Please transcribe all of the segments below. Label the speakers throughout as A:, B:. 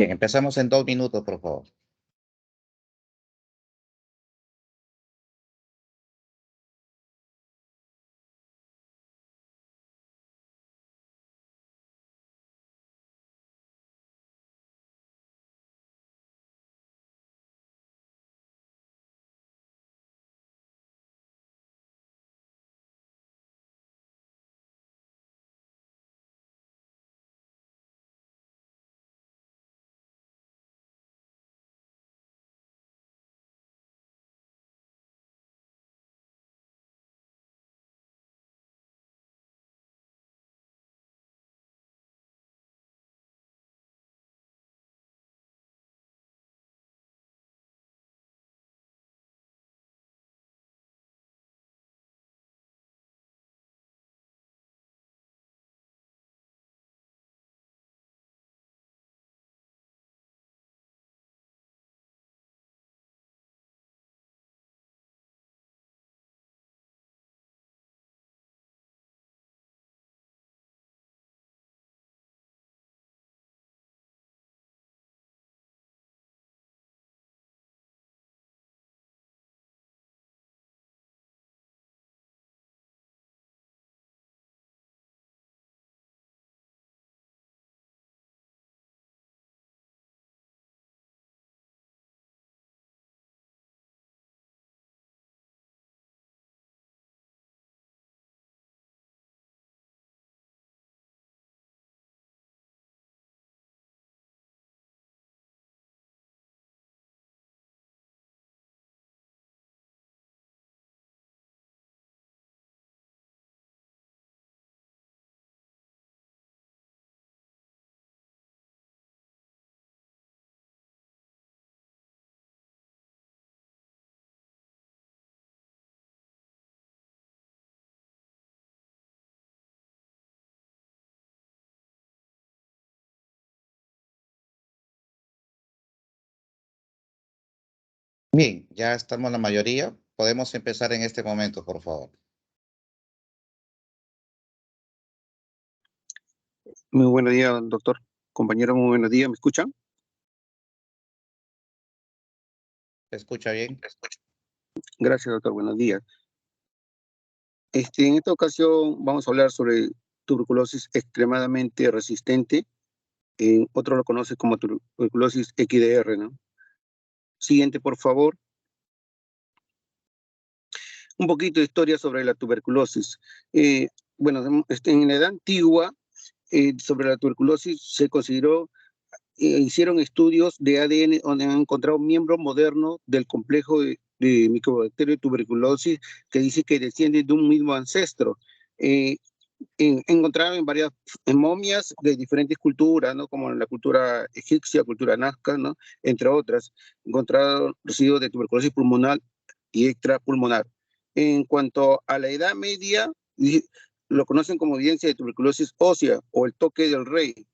A: Bien, empezamos en 2 minutos, por favor. Bien, ya estamos la mayoría. Podemos empezar en este momento, por favor.
B: Muy buenos días, doctor. Compañero, muy buenos días. ¿Me escuchan?
A: ¿Se escucha bien?
B: Gracias, doctor. Buenos días. En esta ocasión vamos a hablar sobre tuberculosis extremadamente resistente. Otro lo conoce como tuberculosis XDR, ¿no? Siguiente, por favor. Un poquito de historia sobre la tuberculosis. Bueno, en la edad antigua, sobre la tuberculosis se consideró, hicieron estudios de ADN donde han encontrado miembros modernos del complejo de Mycobacterium tuberculosis que dice que descienden de un mismo ancestro. Encontraron en varias momias de diferentes culturas, ¿no? Como la cultura egipcia, cultura nazca, ¿no? Entre otras. Encontraron residuos de tuberculosis pulmonar y extrapulmonar. En cuanto a la Edad Media, lo conocen como evidencia de tuberculosis ósea o el toque del rey.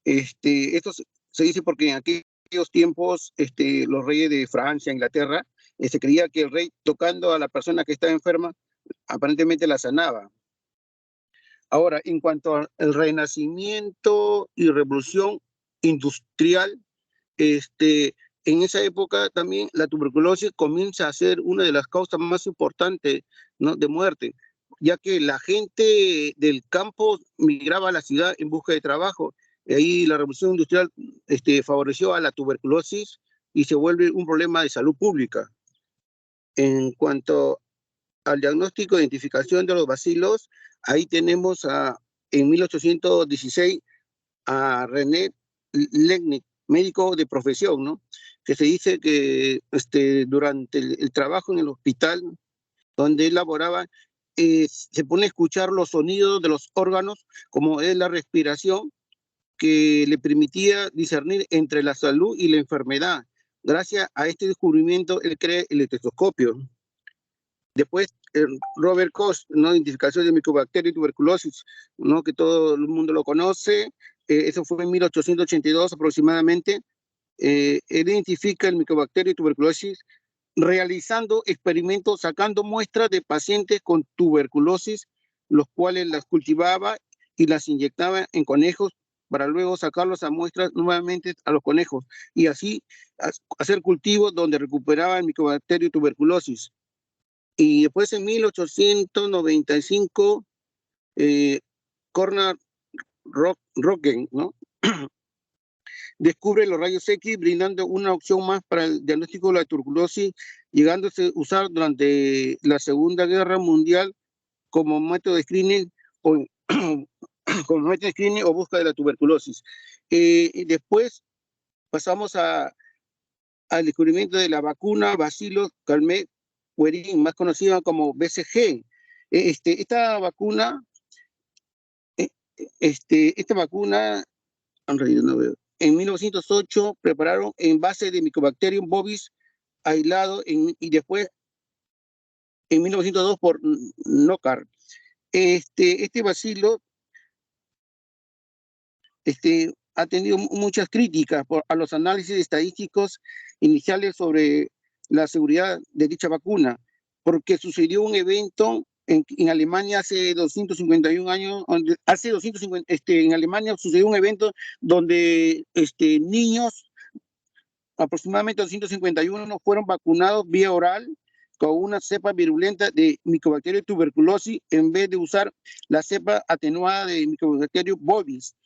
B: Esto se dice porque en aquellos tiempos los reyes de Francia, Inglaterra, se creía que el rey tocando a la persona que estaba enferma aparentemente la sanaba. Ahora, en cuanto al renacimiento y revolución industrial, en esa época también la tuberculosis comienza a ser una de las causas más importantes, ¿no?, de muerte, ya que la gente del campo migraba a la ciudad en busca de trabajo. Y ahí la revolución industrial favoreció a la tuberculosis y se vuelve un problema de salud pública. En cuanto al diagnóstico e identificación de los bacilos, ahí tenemos en 1816 a René Legnick, médico de profesión, ¿no? Que se dice que durante el trabajo en el hospital donde él laboraba, se pone a escuchar los sonidos de los órganos, como es la respiración, que le permitía discernir entre la salud y la enfermedad. Gracias a este descubrimiento, él crea el estetoscopio. Después, Robert Koch, ¿no?, identificación de Mycobacterium y tuberculosis, ¿no?, que todo el mundo lo conoce. Eso fue en 1882 aproximadamente. Él identifica el Mycobacterium y tuberculosis realizando experimentos, sacando muestras de pacientes con tuberculosis, los cuales las cultivaba y las inyectaba en conejos para luego sacarlos a muestras nuevamente a los conejos y así hacer cultivos donde recuperaban el micobacterio tuberculosis. Y después en 1895, Cornard Rocken, ¿no? descubre los rayos X, brindando una opción más para el diagnóstico de la tuberculosis, llegándose a usar durante la Segunda Guerra Mundial como método de screening o, como método de screening o busca de la tuberculosis. Y después pasamos al descubrimiento de la vacuna Bacillus calmette-guerin, más conocida como BCG. Esta vacuna, en realidad no veo. En 1908 prepararon en base de Mycobacterium bovis aislado y después en 1902 por Knockaert. Este bacilo ha tenido muchas críticas a los análisis estadísticos iniciales sobre la seguridad de dicha vacuna, porque sucedió un evento en Alemania hace 251 años, en Alemania sucedió un evento donde niños, aproximadamente 251, fueron vacunados vía oral con una cepa virulenta de Mycobacterium tuberculosis en vez de usar la cepa atenuada de Mycobacterium bovis,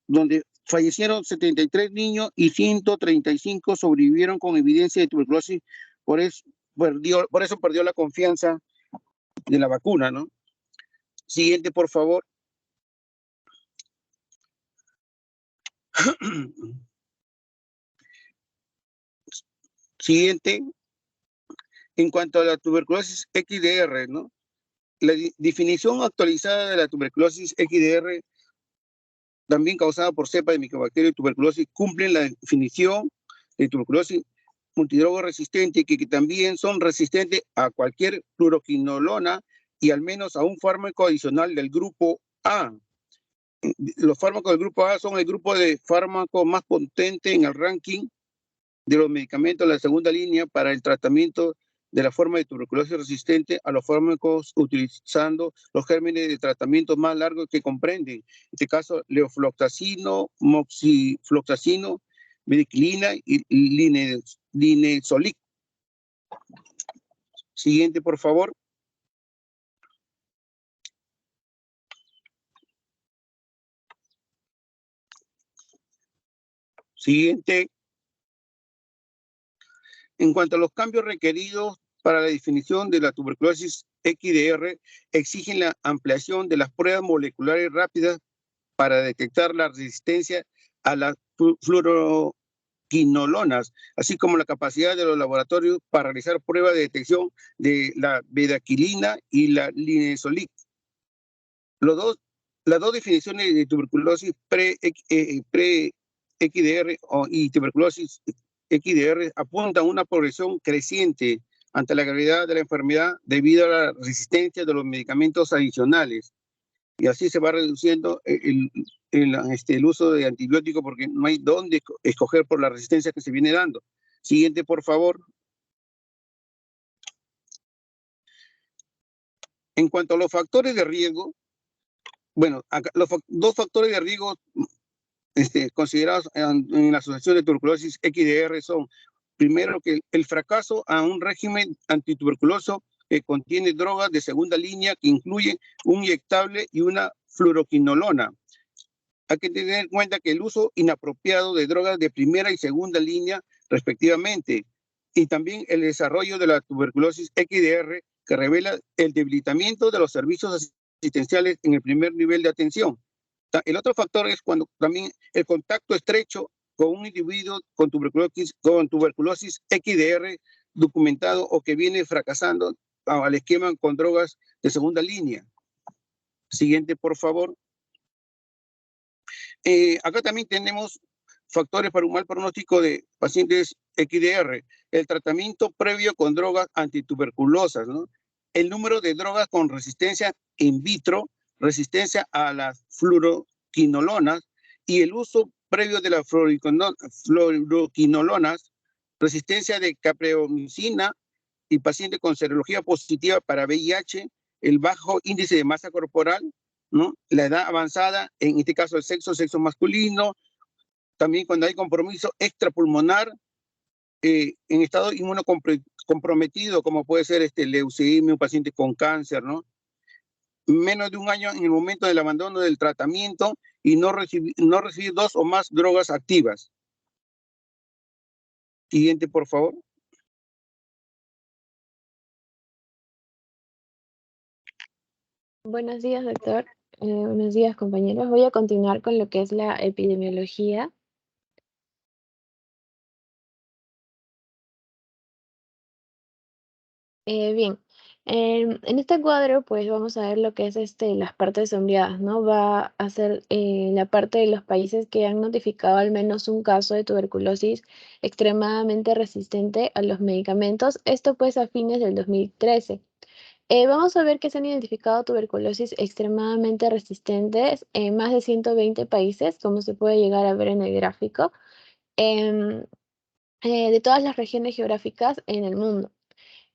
B: donde fallecieron 73 niños y 135 sobrevivieron con evidencia de tuberculosis. Por eso perdió la confianza de la vacuna, ¿no? Siguiente, por favor. Siguiente. En cuanto a la tuberculosis XDR, ¿no? La definición actualizada de la tuberculosis XDR, también causada por cepa de Mycobacterium tuberculosis, cumplen la definición de tuberculosis multidroga resistente, que también son resistentes a cualquier fluoroquinolona y al menos a un fármaco adicional del grupo A. Los fármacos del grupo A son el grupo de fármacos más potente en el ranking de los medicamentos de la segunda línea para el tratamiento de la forma de tuberculosis resistente a los fármacos, utilizando los gérmenes de tratamiento más largos que comprenden, en este caso, leofloxacino, moxifloxacino, mediquilina y linezolid. Siguiente, por favor. Siguiente. En cuanto a los cambios requeridos para la definición de la tuberculosis XDR, exigen la ampliación de las pruebas moleculares rápidas para detectar la resistencia a las fluoroquinolonas, así como la capacidad de los laboratorios para realizar pruebas de detección de la bedaquilina y la linezolid. Las dos definiciones de tuberculosis pre-XDR y tuberculosis XDR apuntan a una progresión creciente ante la gravedad de la enfermedad debido a la resistencia de los medicamentos adicionales. Y así se va reduciendo el uso de antibióticos porque no hay dónde escoger por la resistencia que se viene dando. Siguiente, por favor. En cuanto a los factores de riesgo, bueno, acá, los dos factores de riesgo considerados en la Asociación de Tuberculosis XDR son, primero, que el fracaso a un régimen antituberculoso que contiene drogas de segunda línea que incluyen un inyectable y una fluoroquinolona. Hay que tener en cuenta que el uso inapropiado de drogas de primera y segunda línea, respectivamente, y también el desarrollo de la tuberculosis XDR, que revela el debilitamiento de los servicios asistenciales en el primer nivel de atención. El otro factor es cuando también el contacto estrecho con un individuo con tuberculosis XDR documentado o que viene fracasando al esquema con drogas de segunda línea. Siguiente, por favor. Acá también tenemos factores para un mal pronóstico de pacientes XDR. El tratamiento previo con drogas antituberculosas, ¿no? El número de drogas con resistencia in vitro, resistencia a las fluoroquinolonas y el uso previo de las fluoroquinolonas, resistencia de capreomicina y paciente con serología positiva para VIH, el bajo índice de masa corporal, ¿no? La edad avanzada, en este caso el sexo masculino, también cuando hay compromiso extrapulmonar, en estado inmunocomprometido, como puede ser leucemia, un paciente con cáncer, ¿no? Menos de un año en el momento del abandono del tratamiento y no recibir 2 o más drogas activas. Siguiente, por favor.
C: Buenos días, doctor. Buenos días, compañeros. Voy a continuar con lo que es la epidemiología. Bien, en este cuadro pues vamos a ver lo que es las partes sombreadas, ¿no? Va a ser la parte de los países que han notificado al menos un caso de tuberculosis extremadamente resistente a los medicamentos, esto pues a fines del 2013. Vamos a ver que se han identificado tuberculosis extremadamente resistentes en más de 120 países, como se puede llegar a ver en el gráfico, em, de todas las regiones geográficas en el mundo.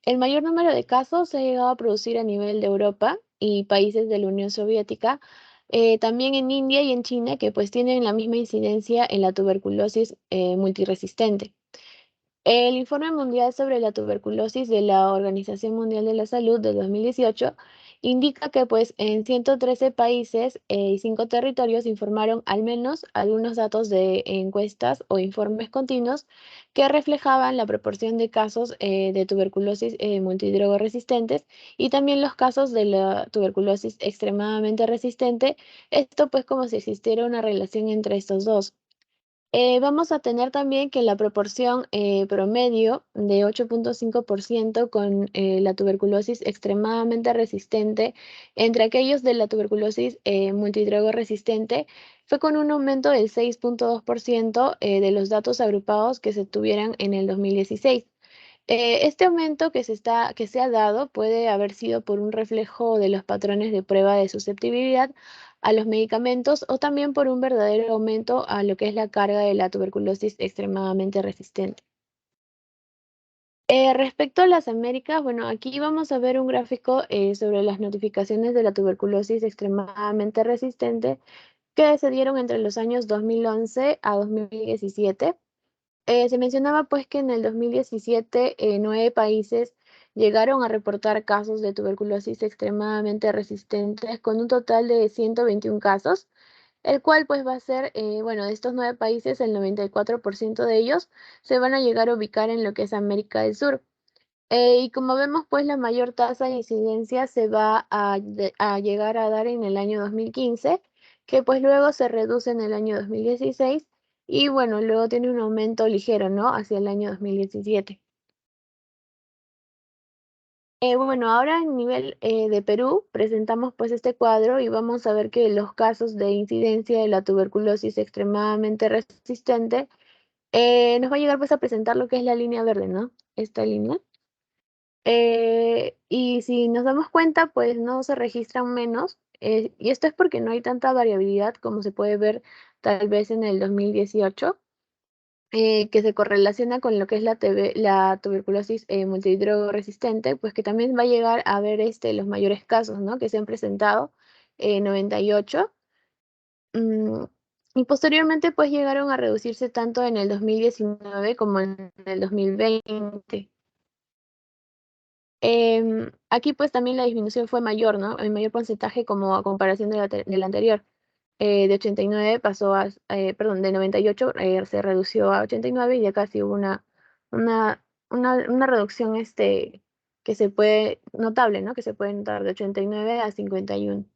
C: El mayor número de casos se ha llegado a producir a nivel de Europa y países de la Unión Soviética, también en India y en China, que pues tienen la misma incidencia en la tuberculosis multiresistente. El Informe Mundial sobre la Tuberculosis de la Organización Mundial de la Salud de 2018 indica que pues en 113 países y 5 territorios informaron al menos algunos datos de encuestas o informes continuos que reflejaban la proporción de casos de tuberculosis multidrogo resistentes y también los casos de la tuberculosis extremadamente resistente, esto pues como si existiera una relación entre estos dos. Vamos a tener también que la proporción promedio de 8,5% con la tuberculosis extremadamente resistente entre aquellos de la tuberculosis multidrogo resistente fue con un aumento del 6,2% de los datos agrupados que se tuvieran en el 2016. Este aumento que se ha dado puede haber sido por un reflejo de los patrones de prueba de susceptibilidad a los medicamentos o también por un verdadero aumento a lo que es la carga de la tuberculosis extremadamente resistente. Respecto a las Américas, bueno, aquí vamos a ver un gráfico sobre las notificaciones de la tuberculosis extremadamente resistente que se dieron entre los años 2011 a 2017. Se mencionaba pues que en el 2017 9 países llegaron a reportar casos de tuberculosis extremadamente resistentes con un total de 121 casos, el cual pues va a ser, bueno, de estos 9 países, el 94% de ellos se van a llegar a ubicar en lo que es América del Sur. Y como vemos, pues la mayor tasa de incidencia se va a llegar a dar en el año 2015, que pues luego se reduce en el año 2016 y bueno, luego tiene un aumento ligero, ¿no? Hacia el año 2017. Bueno, ahora en nivel de Perú presentamos pues este cuadro y vamos a ver que los casos de incidencia de la tuberculosis extremadamente resistente nos va a llegar pues a presentar lo que es la línea verde, ¿no? Esta línea. Y si nos damos cuenta, pues no se registran menos, y esto es porque no hay tanta variabilidad como se puede ver tal vez en el 2018, que se correlaciona con lo que es la tuberculosis multidrogo resistente, pues que también va a llegar a ver los mayores casos, ¿no? Que se han presentado, 98. mm, y posteriormente pues llegaron a reducirse tanto en el 2019 como en el 2020. Aquí pues también la disminución fue mayor, ¿no? En mayor porcentaje como a comparación de la anterior. De 89 pasó perdón, de 98 se redució a 89 y ya casi hubo una, una reducción que se puede, notable, ¿no? Que se puede notar de 89 a 51.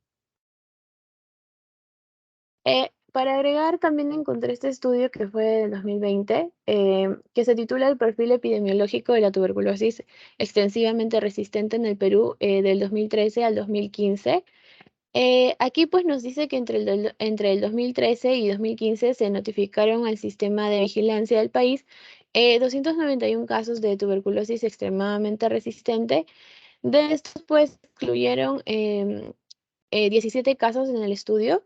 C: Para agregar, también encontré este estudio que fue del 2020, que se titula El perfil epidemiológico de la tuberculosis extensivamente resistente en el Perú del 2013 al 2015. Aquí pues nos dice que entre el 2013 y 2015 se notificaron al sistema de vigilancia del país 291 casos de tuberculosis extremadamente resistente. De estos pues incluyeron 17 casos en el estudio.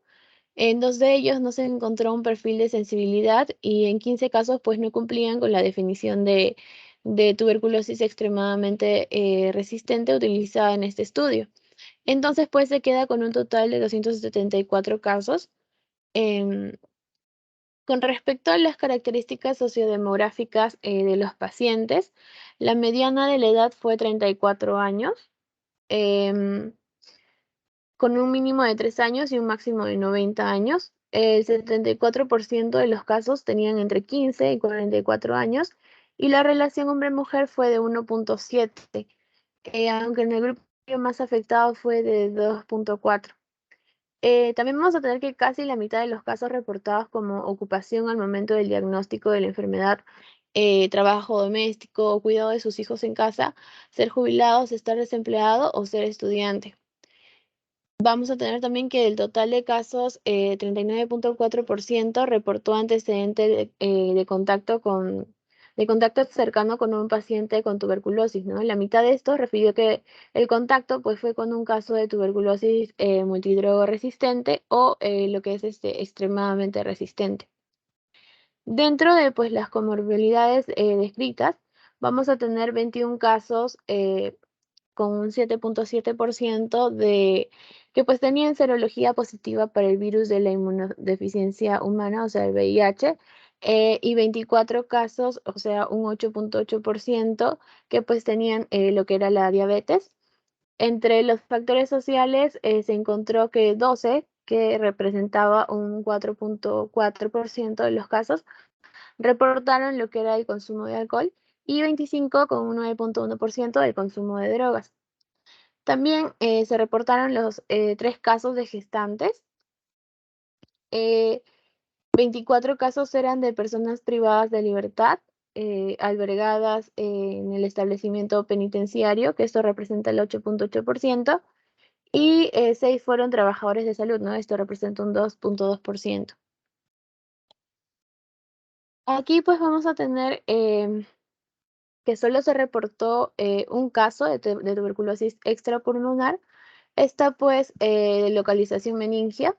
C: En 2 de ellos no se encontró un perfil de sensibilidad y en 15 casos pues no cumplían con la definición de tuberculosis extremadamente resistente utilizada en este estudio. Entonces, pues se queda con un total de 274 casos. Con respecto a las características sociodemográficas de los pacientes, la mediana de la edad fue 34 años, em, con un mínimo de 3 años y un máximo de 90 años. El 74% de los casos tenían entre 15 y 44 años y la relación hombre-mujer fue de 1.7, aunque en el grupo más afectado fue de 2.4. También vamos a tener que casi la mitad de los casos reportados como ocupación al momento del diagnóstico de la enfermedad, trabajo doméstico, cuidado de sus hijos en casa, ser jubilados, estar desempleado o ser estudiante. Vamos a tener también que del total de casos, 39.4% reportó antecedente de contacto cercano con un paciente con tuberculosis, ¿no? La mitad de estos refirió que el contacto pues, fue con un caso de tuberculosis multidrogo resistente o lo que es extremadamente resistente. Dentro de pues, las comorbilidades descritas, vamos a tener 21 casos con un 7.7% de que pues tenían serología positiva para el virus de la inmunodeficiencia humana, o sea, el VIH, y 24 casos, o sea, un 8.8% que pues tenían lo que era la diabetes. Entre los factores sociales se encontró que 12, que representaba un 4.4% de los casos, reportaron lo que era el consumo de alcohol y 25 con un 9.1% del consumo de drogas. También se reportaron los 3 casos de gestantes. 24 casos eran de personas privadas de libertad, albergadas en el establecimiento penitenciario, que esto representa el 8.8%, y 6 fueron trabajadores de salud, ¿no? Esto representa un 2.2%. Aquí pues vamos a tener que solo se reportó un caso de tuberculosis extrapulmonar, esta pues de localización meningia.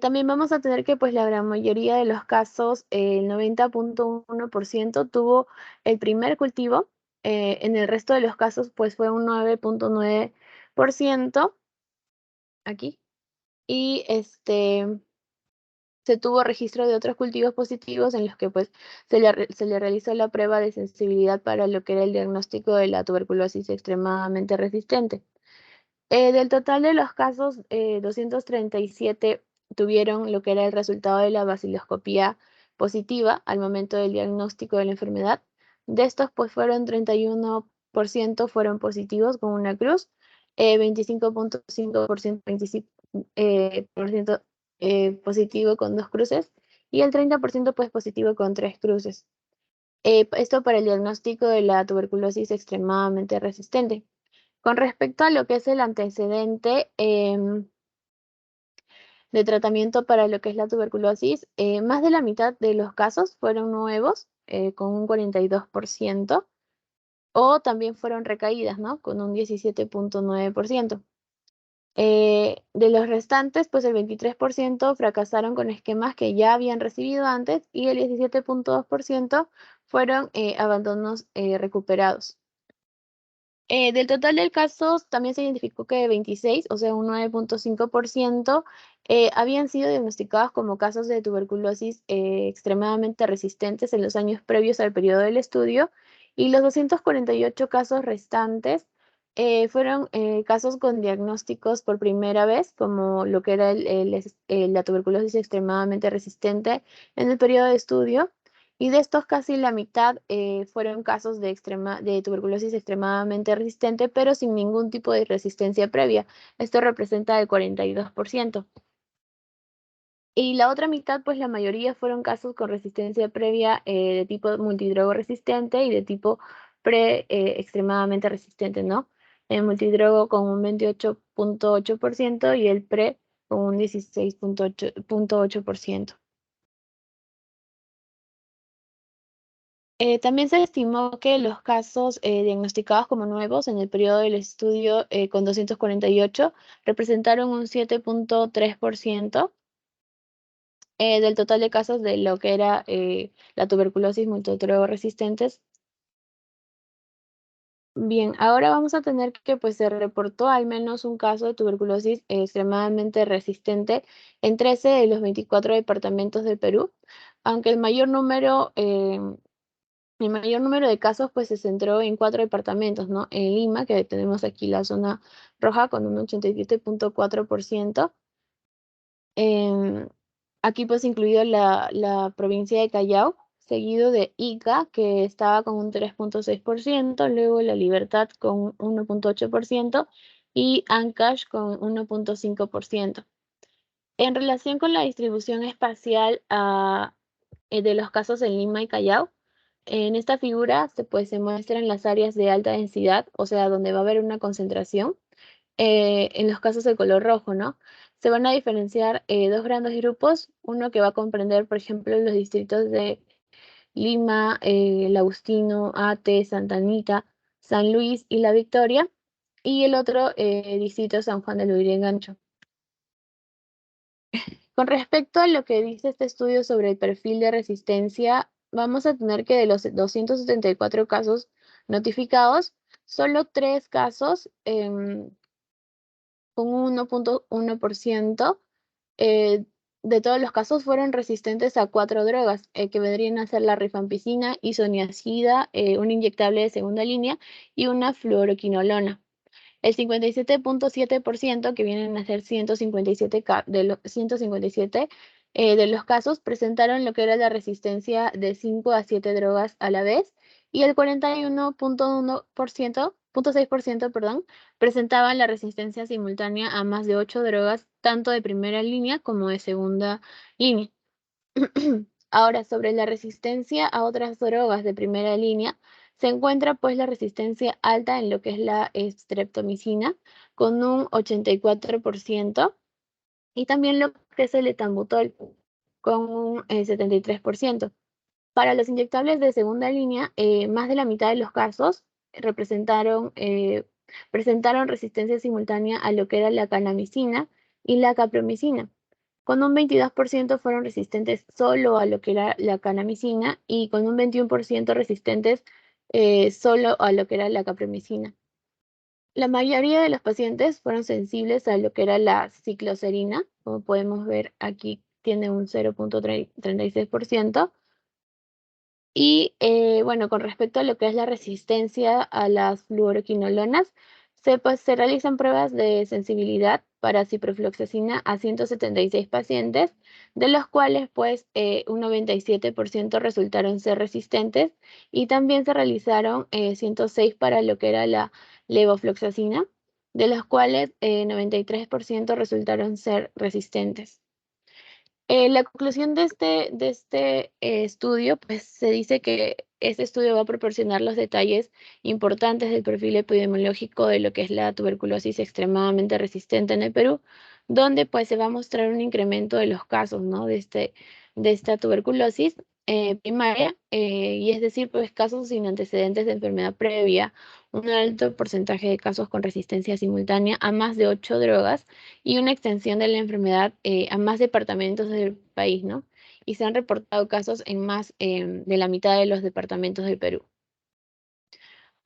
C: También vamos a tener que pues la gran mayoría de los casos, el 90.1% tuvo el primer cultivo, en el resto de los casos pues fue un 9.9% aquí, y se tuvo registro de otros cultivos positivos en los que pues se le realizó la prueba de sensibilidad para lo que era el diagnóstico de la tuberculosis extremadamente resistente. Del total de los casos, 237 tuvieron lo que era el resultado de la baciloscopía positiva al momento del diagnóstico de la enfermedad. De estos, pues fueron 31% fueron positivos con una cruz, 25.5% positivo con 2 cruces y el 30% pues positivo con 3 cruces. Esto para el diagnóstico de la tuberculosis extremadamente resistente. Con respecto a lo que es el antecedente de tratamiento para lo que es la tuberculosis, más de la mitad de los casos fueron nuevos, con un 42%, o también fueron recaídas, ¿no? Con un 17.9%. De los restantes, pues el 23% fracasaron con esquemas que ya habían recibido antes y el 17.2% fueron abandonos recuperados. Del total de casos, también se identificó que 26, o sea, un 9.5%, habían sido diagnosticados como casos de tuberculosis extremadamente resistentes en los años previos al periodo del estudio, y los 248 casos restantes fueron casos con diagnósticos por primera vez, como lo que era la tuberculosis extremadamente resistente en el periodo de estudio. Y de estos casi la mitad fueron casos de tuberculosis extremadamente resistente, pero sin ningún tipo de resistencia previa. Esto representa el 42%. Y la otra mitad, pues la mayoría fueron casos con resistencia previa de tipo multidrogo resistente y de tipo extremadamente resistente, ¿no? El multidrogo con un 28.8% y el pre con un 16.8%. También se estimó que los casos diagnosticados como nuevos en el periodo del estudio con 248 representaron un 7.3% del total de casos de lo que era la tuberculosis multidrogo resistentes. Bien, ahora vamos a tener que pues se reportó al menos un caso de tuberculosis extremadamente resistente en 13 de los 24 departamentos del Perú, aunque el mayor número de casos pues se centró en 4 departamentos, ¿no? En Lima, que tenemos aquí la zona roja con un 87.4%. Em, Aquí pues incluido la provincia de Callao, seguido de Ica, que estaba con un 3.6%, luego La Libertad con 1.8% y Ancash con 1.5%. En relación con la distribución espacial de los casos en Lima y Callao, en esta figura se muestran las áreas de alta densidad, o sea, donde va a haber una concentración en los casos de color rojo, ¿no? Se van a diferenciar dos grandes grupos, uno que va a comprender, por ejemplo, los distritos de Lima, El Agustino, Ate, Santa Anita, San Luis y La Victoria, y el otro distrito San Juan de Lurigancho. Con respecto a lo que dice este estudio sobre el perfil de resistencia, vamos a tener que de los 274 casos notificados, solo 3 casos con un 1.1% de todos los casos fueron resistentes a 4 drogas, que vendrían a ser la rifampicina, isoniazida, un inyectable de segunda línea y una fluoroquinolona. El 57.7%, que vienen a ser 157 de los casos, presentaron lo que era la resistencia de 5 a 7 drogas a la vez, y el 41.6%, perdón, presentaban la resistencia simultánea a más de 8 drogas, tanto de primera línea como de segunda línea. Ahora, sobre la resistencia a otras drogas de primera línea, se encuentra pues la resistencia alta en lo que es la streptomicina con un 84% y también lo que es el etambutol con un 73%. Para los inyectables de segunda línea, más de la mitad de los casos presentaron resistencia simultánea a lo que era la kanamicina y la capromicina. Con un 22% fueron resistentes solo a lo que era la kanamicina y con un 21% resistentes solo a lo que era la capromicina. La mayoría de los pacientes fueron sensibles a lo que era la cicloserina, como podemos ver aquí tiene un 0.36%. Y bueno, con respecto a lo que es la resistencia a las fluoroquinolonas, se realizan pruebas de sensibilidad para ciprofloxacina a 176 pacientes, de los cuales pues un 97% resultaron ser resistentes y también se realizaron 106 para lo que era la levofloxacina, de los cuales 93% resultaron ser resistentes. La conclusión de este estudio, pues se dice que este estudio va a proporcionar los detalles importantes del perfil epidemiológico de lo que es la tuberculosis extremadamente resistente en el Perú, donde pues se va a mostrar un incremento de los casos, ¿no? De esta tuberculosis primaria, y es decir, pues casos sin antecedentes de enfermedad previa, un alto porcentaje de casos con resistencia simultánea a más de 8 drogas y una extensión de la enfermedad a más departamentos del país, ¿no? Y se han reportado casos en más de la mitad de los departamentos del Perú.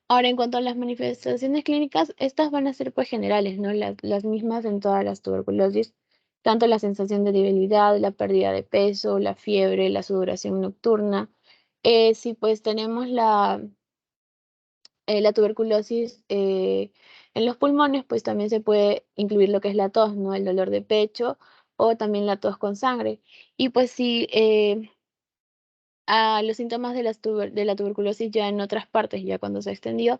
C: Ahora, en cuanto a las manifestaciones clínicas, estas van a ser pues generales, ¿no? Las mismas en todas las tuberculosis, tanto la sensación de debilidad, la pérdida de peso, la fiebre, la sudoración nocturna. Si pues tenemos la tuberculosis en los pulmones, pues también se puede incluir lo que es la tos, ¿no? El dolor de pecho o también la tos con sangre. Y pues si a los síntomas de la tuberculosis ya en otras partes, ya cuando se extendió,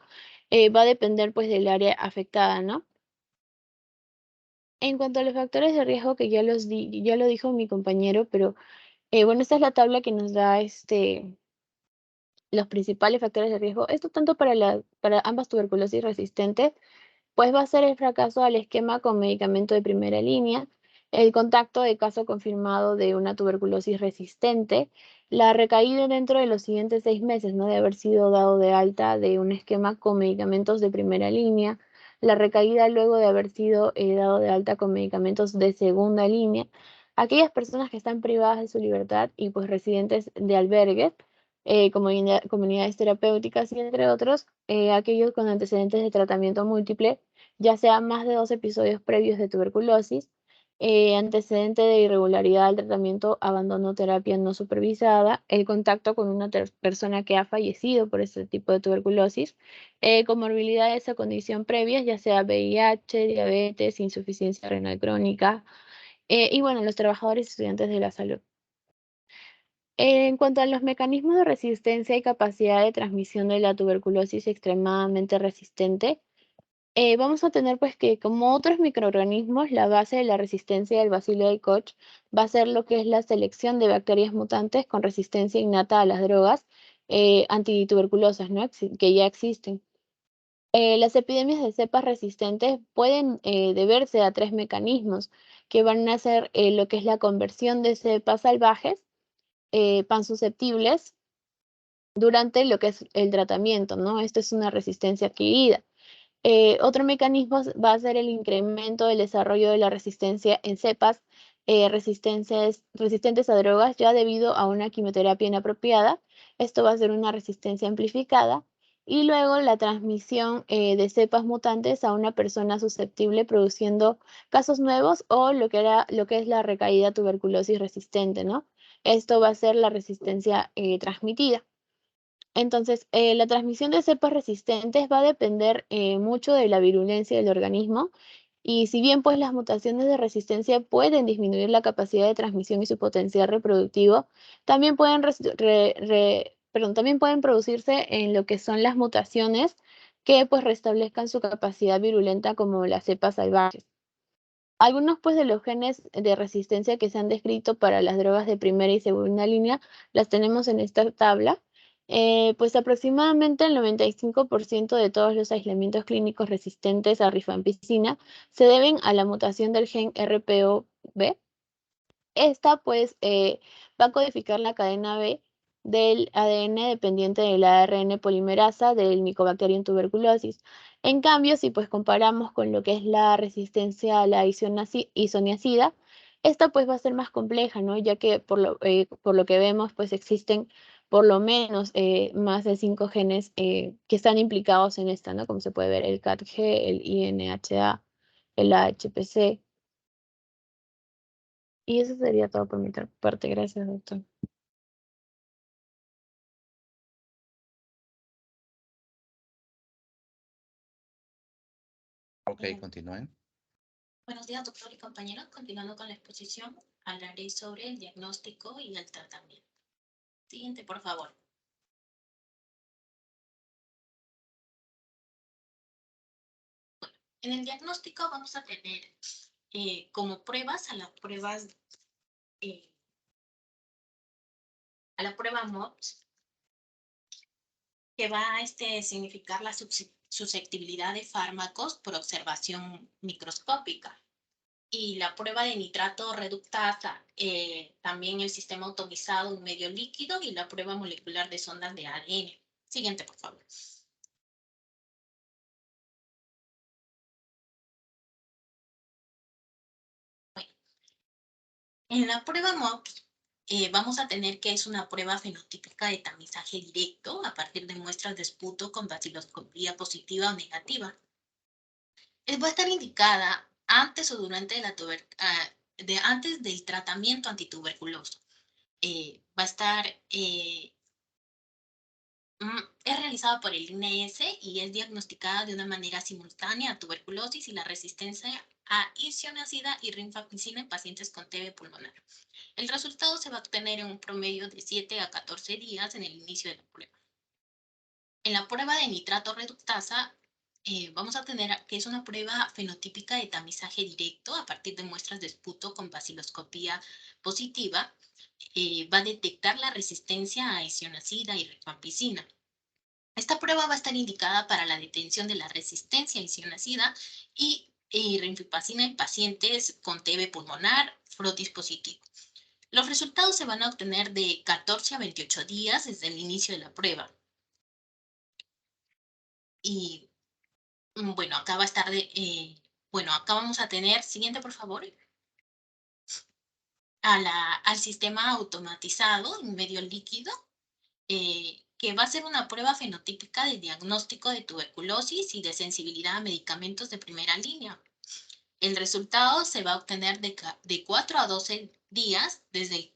C: va a depender pues del área afectada, ¿no? En cuanto a los factores de riesgo, que ya lo dijo mi compañero, pero bueno, esta es la tabla que nos da los principales factores de riesgo. Esto tanto para ambas tuberculosis resistentes, pues va a ser el fracaso al esquema con medicamento de primera línea, el contacto de caso confirmado de una tuberculosis resistente, la recaída dentro de los siguientes 6 meses, ¿no? De haber sido dado de alta de un esquema con medicamentos de primera línea, la recaída luego de haber sido dado de alta con medicamentos de segunda línea, aquellas personas que están privadas de su libertad y pues residentes de albergues, comunidades terapéuticas y entre otros, aquellos con antecedentes de tratamiento múltiple, ya sea más de 2 episodios previos de tuberculosis, antecedente de irregularidad del tratamiento, abandono terapia no supervisada, el contacto con una persona que ha fallecido por este tipo de tuberculosis, comorbilidades a condición previa, ya sea VIH, diabetes, insuficiencia renal crónica, y bueno, los trabajadores y estudiantes de la salud. En cuanto a los mecanismos de resistencia y capacidad de transmisión de la tuberculosis extremadamente resistente, vamos a tener pues que como otros microorganismos, la base de la resistencia del bacilo de Koch va a ser lo que es la selección de bacterias mutantes con resistencia innata a las drogas antituberculosas, ¿no? Que ya existen. Las epidemias de cepas resistentes pueden deberse a 3 mecanismos que van a ser lo que es la conversión de cepas salvajes pansusceptibles durante lo que es el tratamiento, ¿no? Esto es una resistencia adquirida. Otro mecanismo va a ser el incremento del desarrollo de la resistencia en cepas resistentes a drogas ya debido a una quimioterapia inapropiada. Esto va a ser una resistencia amplificada. Y luego la transmisión de cepas mutantes a una persona susceptible produciendo casos nuevos o lo que es la recaída tuberculosis resistente, ¿no? Esto va a ser la resistencia transmitida. Entonces, la transmisión de cepas resistentes va a depender mucho de la virulencia del organismo y si bien pues las mutaciones de resistencia pueden disminuir la capacidad de transmisión y su potencial reproductivo, también también pueden producirse en lo que son las mutaciones que pues restablezcan su capacidad virulenta como las cepas salvajes. Algunos pues de los genes de resistencia que se han descrito para las drogas de primera y segunda línea las tenemos en esta tabla. Pues aproximadamente el 95% de todos los aislamientos clínicos resistentes a rifampicina se deben a la mutación del gen RPOB. Esta pues va a codificar la cadena B del ADN dependiente del ARN polimerasa del Mycobacterium tuberculosis. En cambio, si pues comparamos con lo que es la resistencia a la isoniazida, esta pues va a ser más compleja, ¿no? Ya que por lo que vemos pues existen por lo menos más de 5 genes que están implicados en esta, ¿no? Como se puede ver, el CATG, el INHA, el AHPC. Y eso sería todo por mi parte. Gracias, doctor.
A: Ok, continúen.
D: Buenos días, doctor y compañeros. Continuando con la exposición, hablaré sobre el diagnóstico y el tratamiento. Siguiente, por favor. Bueno, en el diagnóstico vamos a tener como pruebas a la prueba MOPS, que va a significar la susceptibilidad de fármacos por observación microscópica. Y la prueba de nitrato reductasa, también el sistema automizado en medio líquido y la prueba molecular de sondas de ADN. Siguiente, por favor. Bueno, en la prueba MOPS vamos a tener que es una prueba fenotípica de tamizaje directo a partir de muestras de esputo con baciloscopía positiva o negativa. Va a estar indicada antes o durante antes del tratamiento antituberculoso. Va a estar, es realizada por el INS y es diagnosticada de una manera simultánea a tuberculosis y la resistencia a isoniazida y rifampicina en pacientes con TB pulmonar. El resultado se va a obtener en un promedio de 7 a 14 días en el inicio de la prueba. En la prueba de nitrato reductasa, vamos a tener que es una prueba fenotípica de tamizaje directo a partir de muestras de esputo con baciloscopía positiva. Va a detectar la resistencia a isoniazida y rifampicina. Esta prueba va a estar indicada para la detención de la resistencia a isoniazida y rifampicina en pacientes con TB pulmonar, frotis positivo. Los resultados se van a obtener de 14 a 28 días desde el inicio de la prueba. Y bueno, acá va a estar acá vamos a tener, siguiente por favor, al sistema automatizado en medio líquido. que va a ser una prueba fenotípica de diagnóstico de tuberculosis y de sensibilidad a medicamentos de primera línea. El resultado se va a obtener de 4 a 12 días desde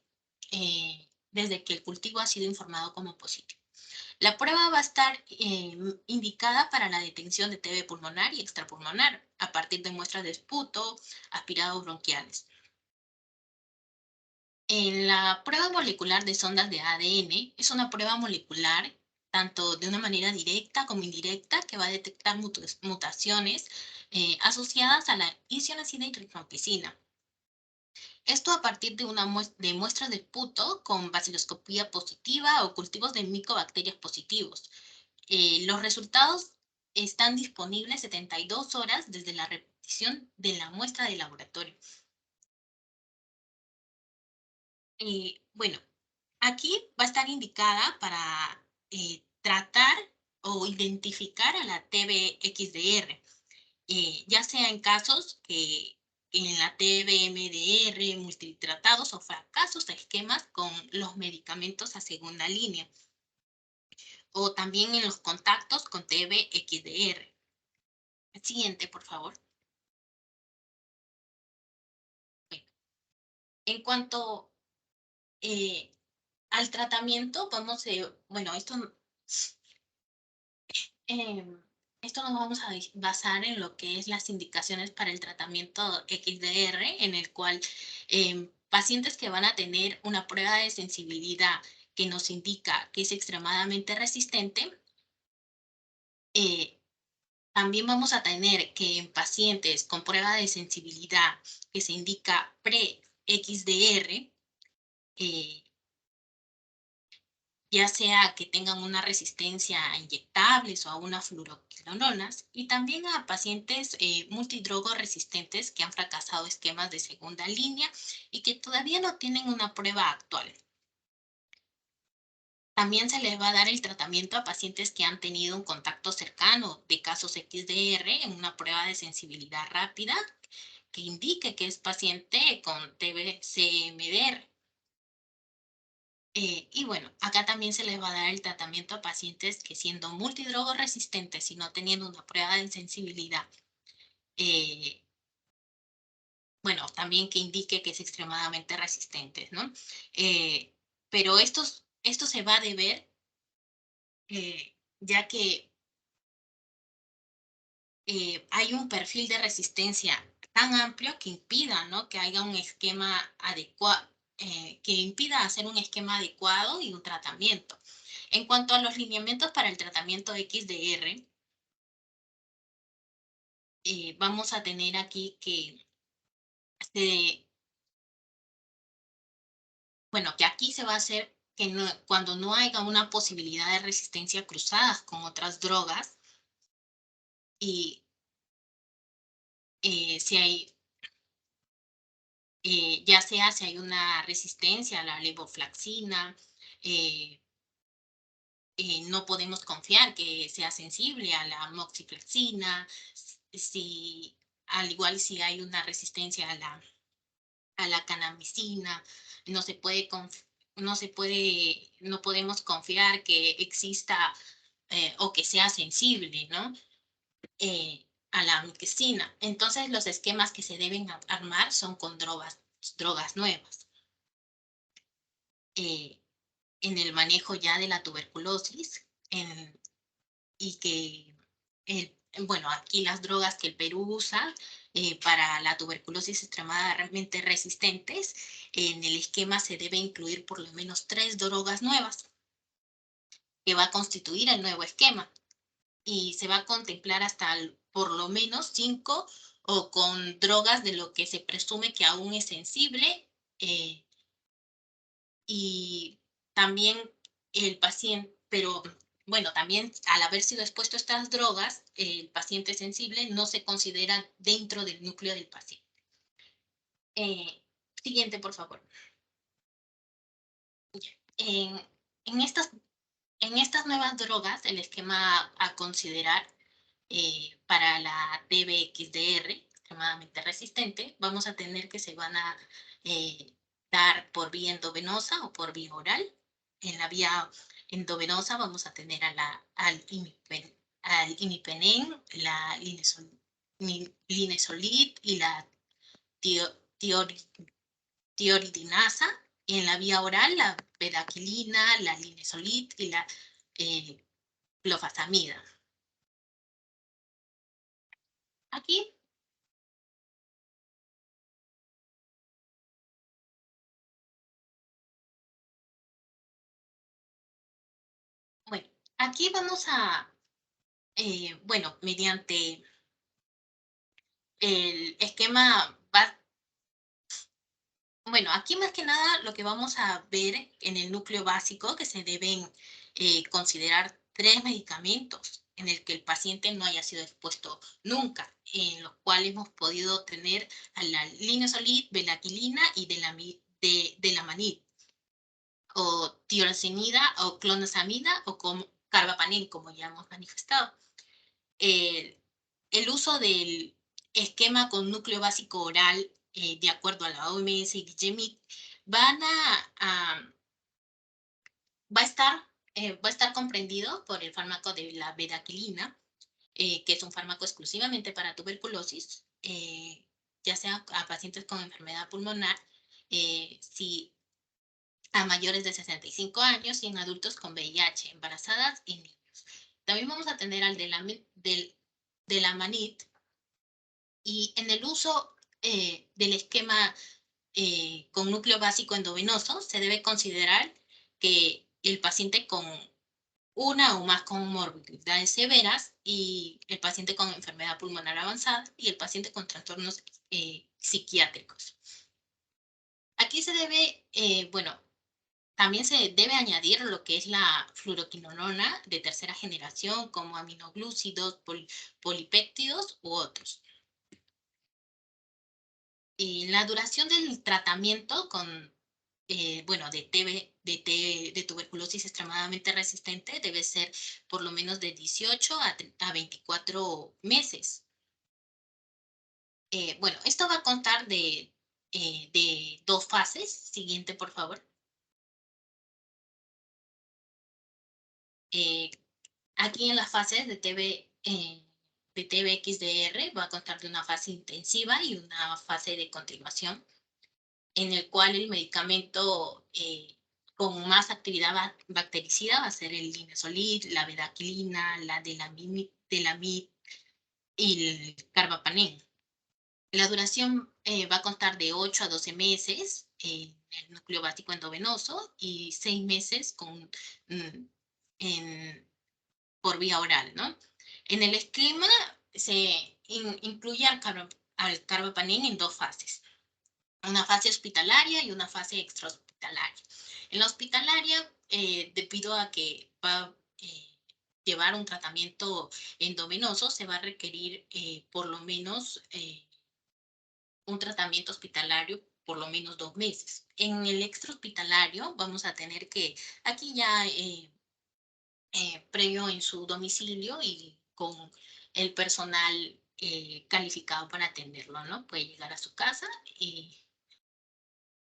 D: que el cultivo ha sido informado como positivo. La prueba va a estar indicada para la detección de TB pulmonar y extrapulmonar a partir de muestras de esputo, aspirados bronquiales. En la prueba molecular de sondas de ADN es una prueba molecular tanto de una manera directa como indirecta que va a detectar mutaciones asociadas a la isoniazida y rifampicina. Esto a partir de muestras de esputo con baciloscopía positiva o cultivos de micobacterias positivos. Los resultados están disponibles 72 horas desde la repetición de la muestra de laboratorio. Bueno, aquí va a estar indicada para tratar o identificar a la TBXDR, ya sea en casos que en la TBMDR, multitratados o fracasos de esquemas con los medicamentos a segunda línea, o también en los contactos con TBXDR. Siguiente, por favor. Bueno, en cuanto al tratamiento, bueno, esto nos vamos a basar en lo que es las indicaciones para el tratamiento XDR, en el cual pacientes que van a tener una prueba de sensibilidad que nos indica que es extremadamente resistente, también vamos a tener que en pacientes con prueba de sensibilidad que se indica pre-XDR, ya sea que tengan una resistencia a inyectables o a unas fluoroquinolonas, y también a pacientes multidrogoresistentes que han fracasado esquemas de segunda línea y que todavía no tienen una prueba actual. También se les va a dar el tratamiento a pacientes que han tenido un contacto cercano de casos XDR en una prueba de sensibilidad rápida que indique que es paciente con TB-CMDR. Y bueno, acá también se les va a dar el tratamiento a pacientes que siendo multidrogoresistentes y no teniendo una prueba de sensibilidad, bueno, también que indique que es extremadamente resistente, ¿no? Pero esto se va a deber, ya que hay un perfil de resistencia tan amplio que impida, ¿no?, que haya un esquema adecuado, que impida hacer un esquema adecuado y un tratamiento. En cuanto a los lineamientos para el tratamiento XDR, vamos a tener aquí que que aquí se va a hacer que cuando no haya una posibilidad de resistencia cruzada con otras drogas y si hay, ya sea si hay una resistencia a la levoflaxina, no podemos confiar que sea sensible a la moxiflaxina, al igual si hay una resistencia a la canamicina, no podemos confiar que exista o que sea sensible, ¿no? A la miquesina. Entonces los esquemas que se deben armar son con drogas nuevas. En el manejo ya de la tuberculosis, y que, bueno, aquí las drogas que el Perú usa para la tuberculosis extremadamente resistentes, en el esquema se debe incluir por lo menos 3 drogas nuevas, que va a constituir el nuevo esquema, y se va a contemplar hasta por lo menos 5 o con drogas de lo que se presume que aún es sensible, y también el paciente, pero bueno, también al haber sido expuesto a estas drogas, el paciente sensible no se considera dentro del núcleo del paciente. Siguiente, por favor. En, en, estas, en estas nuevas drogas, el esquema a considerar para la TBXDR, extremadamente resistente, vamos a tener que se van a dar por vía endovenosa o por vía oral. En la vía endovenosa vamos a tener al imipenem, la linezolid y la tioridinasa. En la vía oral, la bedaquilina, la linezolid y la clofazamida. Aquí. Bueno, aquí vamos a, bueno, mediante el esquema, bueno, aquí más que nada lo que vamos a ver en el núcleo básico, que se deben considerar 3 medicamentos en el que el paciente no haya sido expuesto nunca, en los cuales hemos podido tener a la linezolid, belaquilina y delamanid, o tirosinida, o clonazepamida, o carbapenem, como ya hemos manifestado. El uso del esquema con núcleo básico oral, de acuerdo a la OMS y DGMIC, va a estar comprendido por el fármaco de la bedaquilina, que es un fármaco exclusivamente para tuberculosis, ya sea a pacientes con enfermedad pulmonar, si a mayores de 65 años y en adultos con VIH, embarazadas y niños. También vamos a tener al delamanid, y en el uso del esquema con núcleo básico endovenoso se debe considerar que el paciente con una o más comorbilidades severas y el paciente con enfermedad pulmonar avanzada y el paciente con trastornos psiquiátricos. Aquí se debe, bueno, también se debe añadir lo que es la fluoroquinolona de tercera generación, como aminoglúcidos, polipéptidos u otros. La duración del tratamiento con, bueno, de tuberculosis extremadamente resistente debe ser por lo menos de 18 a 24 meses. Bueno, esto va a constar de 2 fases. Siguiente, por favor. Aquí en las fases de TBXDR va a constar de una fase intensiva y una fase de continuación, en el cual el medicamento con más actividad bactericida va a ser el linezolid, la bedaquilina, la delamid y el carbapenem. La duración va a constar de 8 a 12 meses en el núcleo básico endovenoso y 6 meses por vía oral, ¿no? En el esquema se incluye al carbapenem en 2 fases. Una fase hospitalaria y una fase extrahospitalaria. En la hospitalaria, debido a que va a llevar un tratamiento endovenoso, se va a requerir por lo menos un tratamiento hospitalario por lo menos 2 meses. En el extrahospitalario vamos a tener que, aquí ya previo en su domicilio y con el personal calificado para atenderlo, ¿no? Puede llegar a su casa y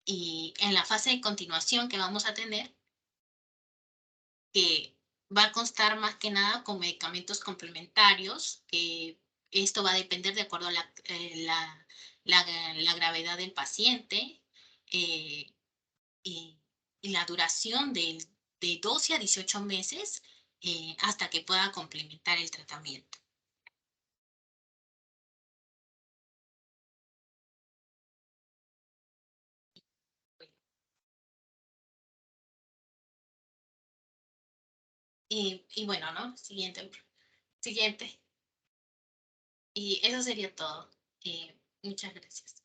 D: en la fase de continuación que vamos a tener, que va a constar más que nada con medicamentos complementarios, que esto va a depender de acuerdo a la gravedad del paciente y la duración de 12 a 18 meses hasta que pueda complementar el tratamiento. Y bueno, ¿no? Siguiente. Y eso sería todo. Muchas gracias.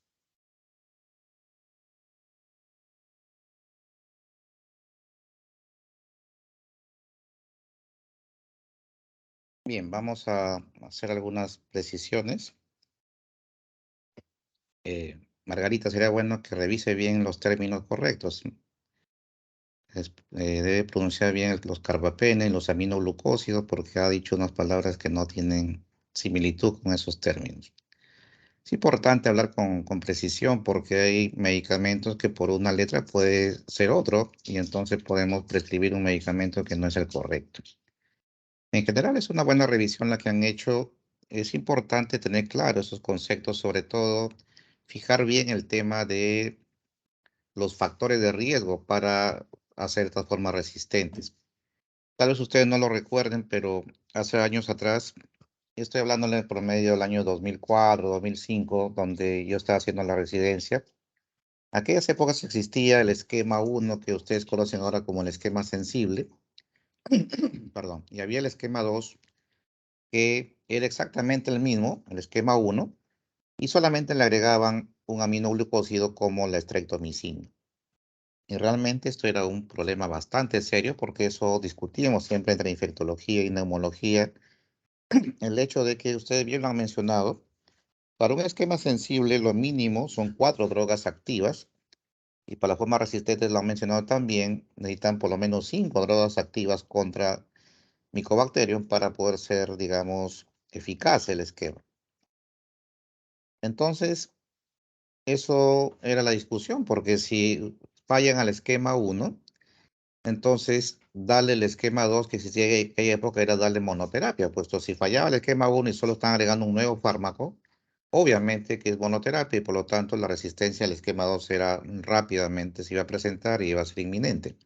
A: Bien, vamos a hacer algunas precisiones. Margarita, sería bueno que revise bien los términos correctos. Debe pronunciar bien los carbapenem, los aminoglucósidos, porque ha dicho unas palabras que no tienen similitud con esos términos. Es importante hablar con precisión porque hay medicamentos que por una letra puede ser otro y entonces podemos prescribir un medicamento que no es el correcto. En general es una buena revisión la que han hecho. Es importante tener claro esos conceptos, sobre todo fijar bien el tema de los factores de riesgo para hacer estas formas resistentes. Tal vez ustedes no lo recuerden, pero hace años atrás, estoy hablando en el promedio del año 2004, 2005, donde yo estaba haciendo la residencia. Aquellas épocas existía el esquema 1 que ustedes conocen ahora como el esquema sensible, perdón, y había el esquema 2 que era exactamente el mismo, el esquema 1, y solamente le agregaban un aminoglucósido como la streptomicina. Y realmente esto era un problema bastante serio porque eso discutíamos siempre entre infectología y neumología. El hecho de que ustedes bien lo han mencionado, para un esquema sensible lo mínimo son 4 drogas activas y para las formas resistentes lo han mencionado también, necesitan por lo menos 5 drogas activas contra Mycobacterium para poder ser, digamos, eficaz el esquema. Entonces, eso era la discusión, porque si fallan al esquema 1, entonces darle el esquema 2 que existía en aquella época era darle monoterapia, puesto si fallaba el esquema 1 y solo están agregando un nuevo fármaco, obviamente que es monoterapia y por lo tanto la resistencia al esquema 2 era rápidamente, se iba a presentar y iba a ser inminente.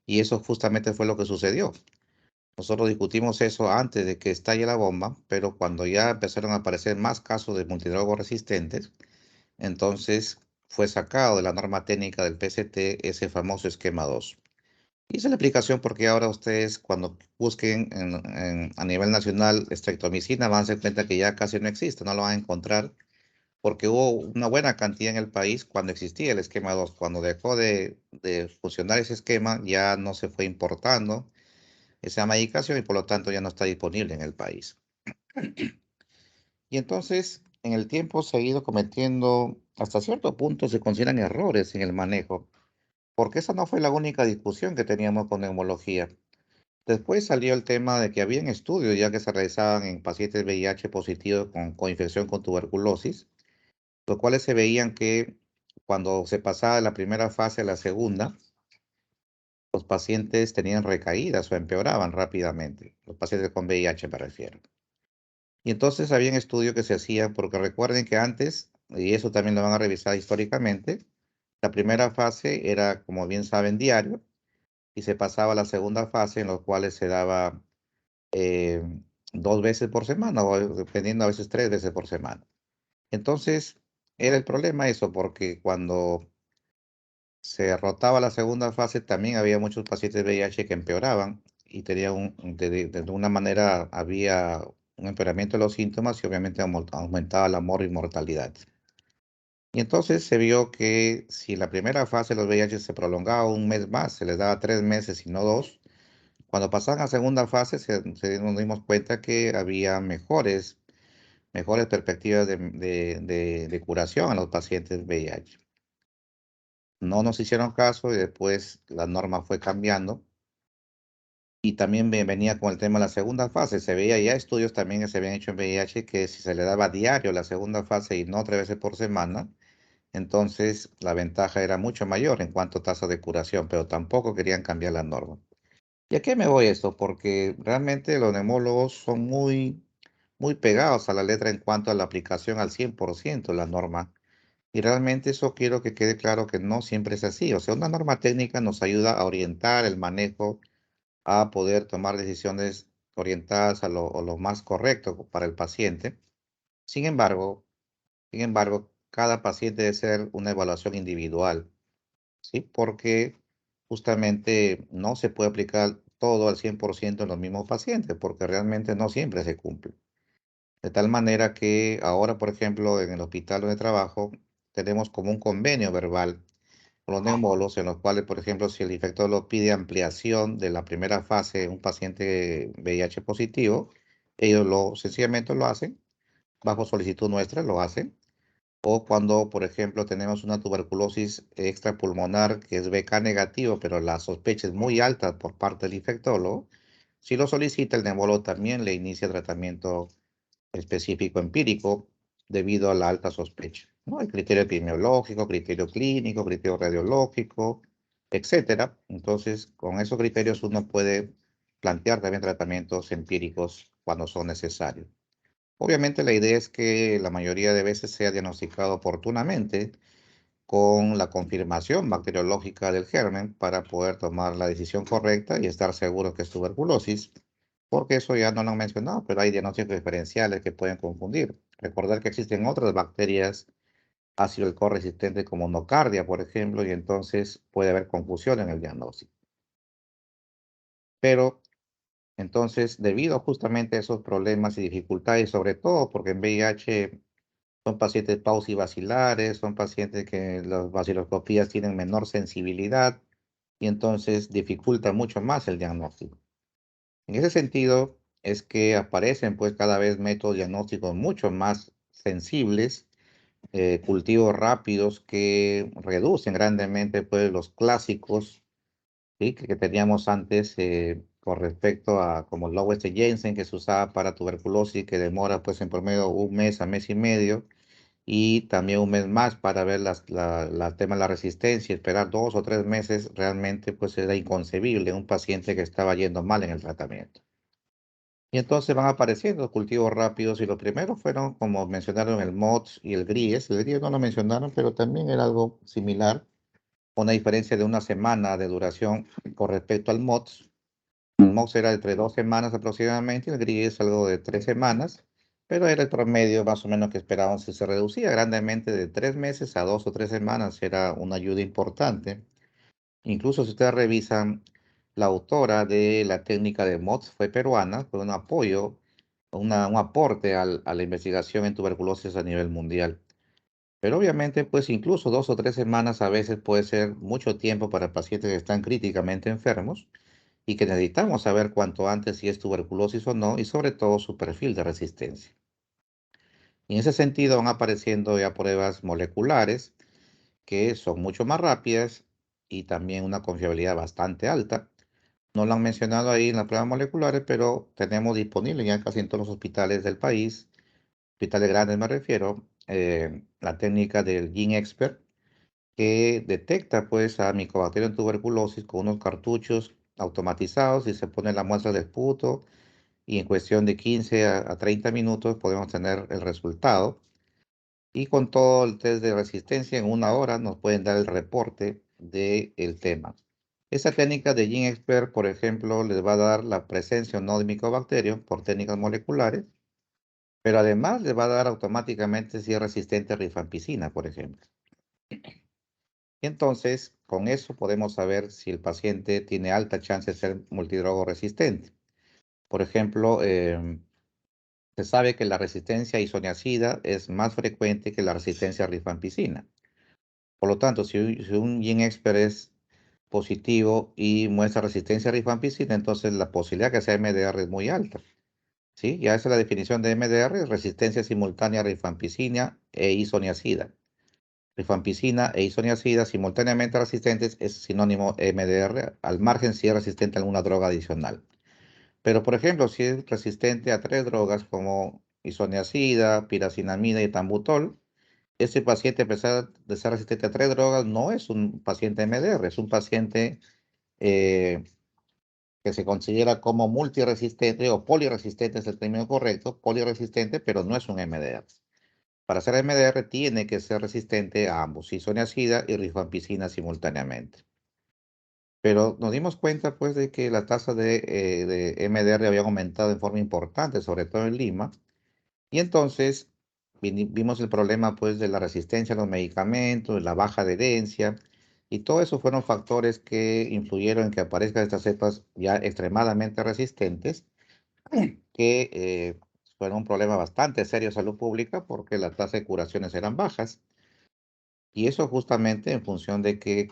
A: Y eso justamente fue lo que sucedió. Nosotros discutimos eso antes de que estalle la bomba, pero cuando ya empezaron a aparecer más casos de multidrogos resistentes, entonces fue sacado de la norma técnica del PCT ese famoso esquema 2. Y esa es la explicación porque ahora ustedes cuando busquen a nivel nacional streptomicina van a darse cuenta que ya casi no existe, no lo van a encontrar porque hubo una buena cantidad en el país cuando existía el esquema 2. Cuando dejó de funcionar ese esquema ya no se fue importando esa medicación y por lo tanto ya no está disponible en el país. Y entonces en el tiempo se ha ido cometiendo, hasta cierto punto se consideran errores en el manejo, porque esa no fue la única discusión que teníamos con neumología. Después salió el tema de que habían estudios ya que se realizaban en pacientes VIH positivos con coinfección con tuberculosis, los cuales se veían que cuando se pasaba de la primera fase a la segunda, los pacientes tenían recaídas o empeoraban rápidamente, los pacientes con VIH me refiero. Y entonces habían estudios que se hacían, porque recuerden que antes, y eso también lo van a revisar históricamente, la primera fase era, como bien saben, diario, y se pasaba a la segunda fase en los cuales se daba 2 veces por semana, o dependiendo a veces 3 veces por semana. Entonces, era el problema eso, porque cuando se rotaba la segunda fase, también había muchos pacientes de VIH que empeoraban y tenían de una manera había un empeoramiento de los síntomas y obviamente aumentaba la mortalidad. Y entonces se vio que si en la primera fase los VIH se prolongaba un mes más, se les daba 3 meses y no 2, cuando pasaban a segunda fase nos dimos cuenta que había mejores perspectivas de curación a los pacientes VIH. No nos hicieron caso y después la norma fue cambiando. Y también venía con el tema de la segunda fase. Se veía ya estudios también que se habían hecho en VIH que si se le daba diario la segunda fase y no 3 veces por semana, entonces la ventaja era mucho mayor en cuanto a tasa de curación, pero tampoco querían cambiar la norma. ¿Y a qué me voy esto? Porque realmente los neumólogos son muy pegados a la letra en cuanto a la aplicación al 100% de la norma. Y realmente eso quiero que quede claro que no siempre es así. O sea, una norma técnica nos ayuda a orientar el manejo, a poder tomar decisiones orientadas a lo más correcto para el paciente. Sin embargo, cada paciente debe ser una evaluación individual, ¿sí? Porque justamente no se puede aplicar todo al 100% en los mismos pacientes, porque realmente no siempre se cumple. De tal manera que ahora, por ejemplo, en el hospital donde trabajo, tenemos como un convenio verbal con los neumólogos en los cuales, por ejemplo, si el infectólogo pide ampliación de la primera fase de un paciente VIH positivo, ellos sencillamente lo hacen, bajo solicitud nuestra lo hacen. O cuando, por ejemplo, tenemos una tuberculosis extrapulmonar que es BK negativo, pero la sospecha es muy alta por parte del infectólogo, si lo solicita, el neumólogo también le inicia tratamiento específico empírico debido a la alta sospecha, ¿no? El criterio epidemiológico, criterio clínico, criterio radiológico, etcétera. Entonces, con esos criterios uno puede plantear también tratamientos empíricos cuando son necesarios. Obviamente la idea es que la mayoría de veces sea diagnosticado oportunamente con la confirmación bacteriológica del germen para poder tomar la decisión correcta y estar seguro que es tuberculosis, porque eso ya no lo han mencionado, pero hay diagnósticos diferenciales que pueden confundir. Recordar que existen otras bacterias ácido alcohol resistentes como nocardia, por ejemplo, y entonces puede haber confusión en el diagnóstico. Pero entonces, debido justamente a esos problemas y dificultades, sobre todo porque en VIH son pacientes paucibacilares, son pacientes que las baciloscopías tienen menor sensibilidad y entonces dificulta mucho más el diagnóstico. En ese sentido, es que aparecen pues cada vez métodos diagnósticos mucho más sensibles, cultivos rápidos que reducen grandemente pues los clásicos, ¿sí? que teníamos antes con respecto a como el Lowest Jensen que se usaba para tuberculosis que demora pues en promedio un mes a mes y medio y también un mes más para ver la tema de la resistencia, esperar 2 o 3 meses realmente pues era inconcebible en un paciente que estaba yendo mal en el tratamiento. Y entonces van apareciendo cultivos rápidos y los primeros fueron, como mencionaron, el MOTS y el GRIES. El GRIES no lo mencionaron, pero también era algo similar, una diferencia de una semana de duración con respecto al MOTS. El MOTS era entre 2 semanas aproximadamente, y el GRIES algo de 3 semanas, pero era el promedio más o menos que esperábamos si se reducía grandemente de 3 meses a 2 o 3 semanas, era una ayuda importante. Incluso si ustedes revisan, la autora de la técnica de MOTS fue peruana, fue un apoyo, un aporte a la investigación en tuberculosis a nivel mundial. Pero obviamente, pues incluso 2 o 3 semanas a veces puede ser mucho tiempo para pacientes que están críticamente enfermos y que necesitamos saber cuanto antes si es tuberculosis o no y sobre todo su perfil de resistencia. Y en ese sentido van apareciendo ya pruebas moleculares que son mucho más rápidas y también una confiabilidad bastante alta. No lo han mencionado ahí en las pruebas moleculares, pero tenemos disponible ya casi en todos los hospitales del país, hospitales grandes me refiero, la técnica del GeneXpert, que detecta pues a Mycobacterium tuberculosis con unos cartuchos automatizados y se pone la muestra de esputo y en cuestión de 15 a 30 minutos podemos tener el resultado. Y con todo el test de resistencia en 1 hora nos pueden dar el reporte del tema. Esa técnica de GeneXpert, por ejemplo, les va a dar la presencia o no de Mycobacterium por técnicas moleculares, pero además les va a dar automáticamente si es resistente a rifampicina, por ejemplo. Y entonces, con eso podemos saber si el paciente tiene alta chance de ser multidrogo resistente. Por ejemplo, se sabe que la resistencia a isoniazida es más frecuente que la resistencia a rifampicina. Por lo tanto, si un GeneXpert es positivo y muestra resistencia a rifampicina, entonces la posibilidad que sea MDR es muy alta. ¿Sí? Ya esa es la definición de MDR, resistencia simultánea a rifampicina e isoniazida. Rifampicina e isoniazida simultáneamente resistentes es sinónimo MDR, al margen si es resistente a alguna droga adicional. Pero, por ejemplo, si es resistente a 3 drogas como isoniazida, piracinamida y tambutol, ese paciente, a pesar de ser resistente a 3 drogas, no es un paciente MDR, es un paciente que se considera como multiresistente o poliresistente, es el término correcto, poliresistente, pero no es un MDR. Para ser MDR tiene que ser resistente a ambos, isoniazida y rifampicina simultáneamente. Pero nos dimos cuenta pues de que la tasa de MDR había aumentado en forma importante, sobre todo en Lima, y entonces vimos el problema pues de la resistencia a los medicamentos, la baja adherencia, y todo eso fueron factores que influyeron en que aparezcan estas cepas ya extremadamente resistentes, que fueron un problema bastante serio de salud pública porque la tasa de curaciones eran bajas, y eso justamente en función de que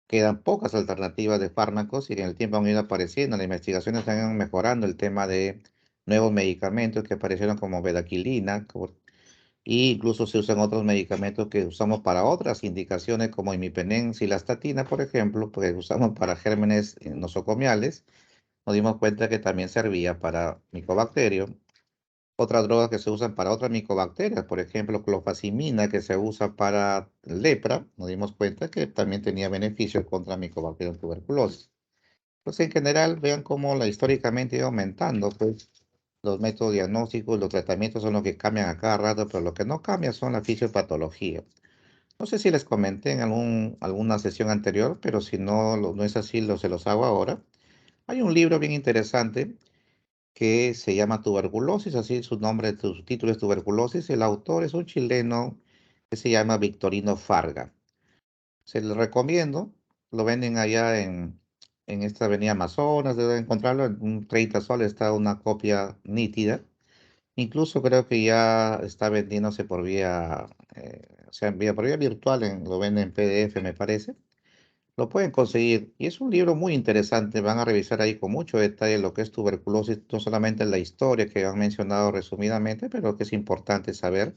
A: quedan pocas alternativas de fármacos y en el tiempo han ido apareciendo, las investigaciones están mejorando el tema de nuevos medicamentos que aparecieron como bedaquilina, y incluso se usan otros medicamentos que usamos para otras indicaciones como imipenem, cilastatina, por ejemplo, pues usamos para gérmenes nosocomiales. Nos dimos cuenta que también servía para Mycobacterium Otras drogas que se usan para otras micobacterias, por ejemplo, clofazimina, que se usa para lepra, nos dimos cuenta que también tenía beneficios contra micobacterias tuberculosis. Pues en general, vean cómo históricamente iba aumentando, pues los métodos diagnósticos, los tratamientos son los que cambian a cada rato, pero lo que no cambia son la fisiopatología. No sé si les comenté en alguna sesión anterior, pero si no, no es así, se los hago ahora. Hay un libro bien interesante que se llama Tuberculosis, así su nombre, su título es Tuberculosis. El autor es un chileno que se llama Victorino Farga. Se lo recomiendo, lo venden allá en esta avenida Amazonas, deben encontrarlo en un 30 soles, está una copia nítida. Incluso creo que ya está vendiéndose por vía, o sea, por vía virtual, lo venden en PDF, me parece. Lo pueden conseguir y es un libro muy interesante. Van a revisar ahí con mucho detalle lo que es tuberculosis, no solamente la historia que han mencionado resumidamente, pero que es importante saber,